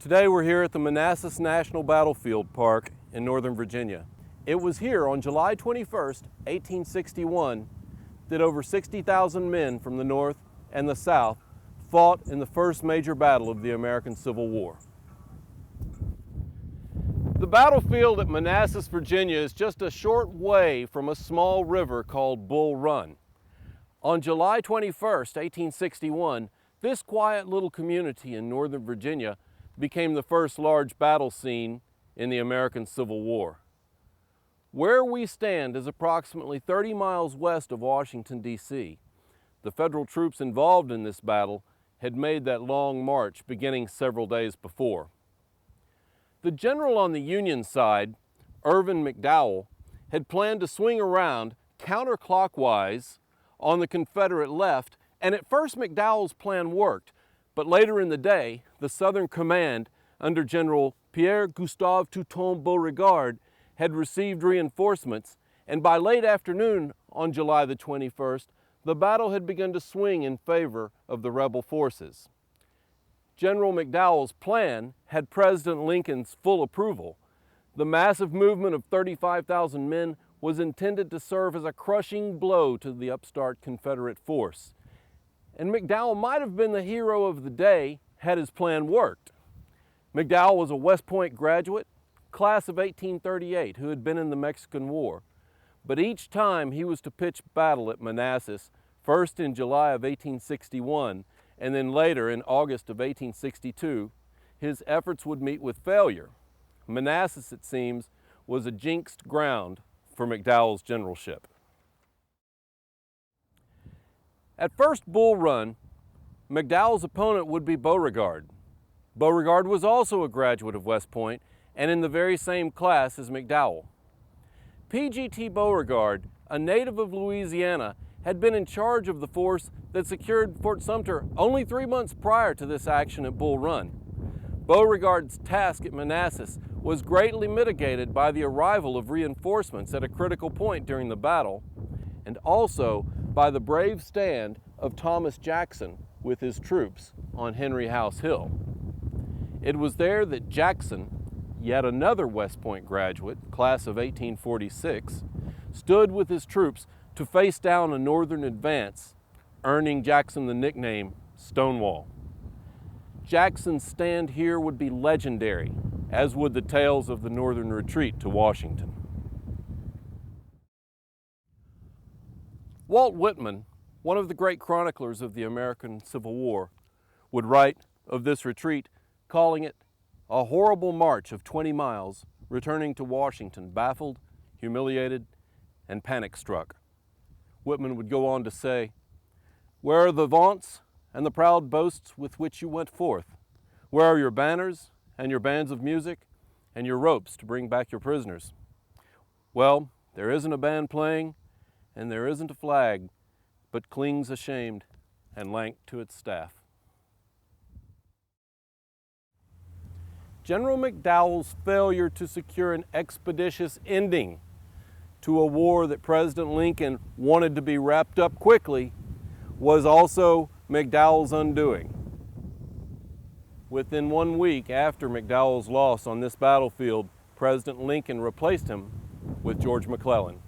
Today we're here at the Manassas National Battlefield Park in Northern Virginia. It was here on July 21st, 1861, that over 60,000 men from the North and the South fought in the first major battle of the American Civil War. The battlefield at Manassas, Virginia is just a short way from a small river called Bull Run. On July 21st, 1861, this quiet little community in Northern Virginia became the first large battle scene in the American Civil War. Where we stand is approximately 30 miles west of Washington, D.C. The federal troops involved in this battle had made that long march beginning several days before. The general on the Union side, Irvin McDowell, had planned to swing around counterclockwise on the Confederate left, and at first McDowell's plan worked, but later in the day, the Southern Command under General Pierre-Gustave Touton-Beauregard had received reinforcements, and by late afternoon on July the 21st, the battle had begun to swing in favor of the rebel forces. General McDowell's plan had President Lincoln's full approval. The massive movement of 35,000 men was intended to serve as a crushing blow to the upstart Confederate force. And McDowell might have been the hero of the day had his plan worked. McDowell was a West Point graduate, class of 1838, who had been in the Mexican War. But each time he was to pitch battle at Manassas, first in July of 1861, and then later in August of 1862, his efforts would meet with failure. Manassas, it seems, was a jinxed ground for McDowell's generalship. At first Bull Run, McDowell's opponent would be Beauregard. Beauregard was also a graduate of West Point and in the very same class as McDowell. P.G.T. Beauregard, a native of Louisiana, had been in charge of the force that secured Fort Sumter only 3 months prior to this action at Bull Run. Beauregard's task at Manassas was greatly mitigated by the arrival of reinforcements at a critical point during the battle, and also by the brave stand of Thomas Jackson with his troops on Henry House Hill. It was there that Jackson, yet another West Point graduate, class of 1846, stood with his troops to face down a Northern advance, earning Jackson the nickname Stonewall. Jackson's stand here would be legendary, as would the tales of the Northern retreat to Washington. Walt Whitman, one of the great chroniclers of the American Civil War, would write of this retreat, calling it a horrible march of 20 miles, returning to Washington baffled, humiliated, and panic-struck. Whitman would go on to say, "Where are the vaunts and the proud boasts with which you went forth? Where are your banners and your bands of music and your ropes to bring back your prisoners? Well, there isn't a band playing, and there isn't a flag, but clings ashamed and lank to its staff." General McDowell's failure to secure an expeditious ending to a war that President Lincoln wanted to be wrapped up quickly was also McDowell's undoing. Within 1 week after McDowell's loss on this battlefield, President Lincoln replaced him with George McClellan.